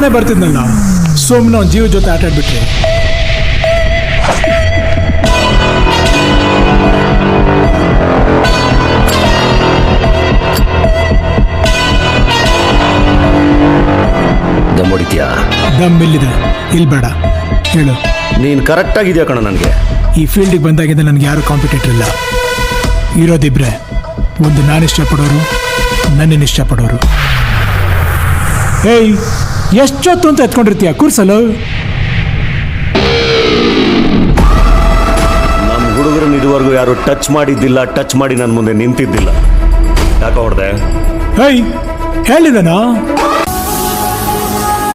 ನಾನೇ ಬರ್ತಿದ್ನಲ್ಲ, ಸುಮ್ಮನೆ ಅವ್ನ ಜೀವ ಜೊತೆ ಆಟ ಆಡ್ಬಿಟ್ರೆ. ದಮ್ ಹೊಡಿತೀಯಾ? ದಮ್ ಇಲ್ಲಿದೆ, ಇಲ್ಲಿ ಬೇಡ. ಹೇಳು. ನೀನು ಕರೆಕ್ಟಾಗಿದೆಯಾ ಕಣ ನನಗೆ. ಈ ಫೀಲ್ಡಿಗೆ ಬಂದಾಗಿದ್ದ ನನಗೆ ಯಾರು ಕಾಂಪಿಟೇಟರ್ ಇಲ್ಲ. ಇರೋದಿಬ್ರೆ, ಒಂದು ನಾನು ಇಷ್ಟಪಡೋರು, ನನ್ನನ್ನು ಇಷ್ಟಪಡೋರು. ಏಯ್, ಎಷ್ಟೊತ್ತು ಅಂತ ಎತ್ಕೊಂಡಿರ್ತೀಯ ಕೂರ್ಸಲು? ನಮ್ಮ ಹುಡುಗರನ್ನ ಇದುವರೆಗೂ ಯಾರು ಟಚ್ ಮಾಡಿದ್ದಿಲ್ಲ, ಟಚ್ ಮಾಡಿ ನನ್ನ ಮುಂದೆ ನಿಂತಿದ್ದಿಲ್ಲ. ಯಾಕೆ ಹೊಡೆದೆ? ಏಯ್, ಹೇಳಿದನಾ?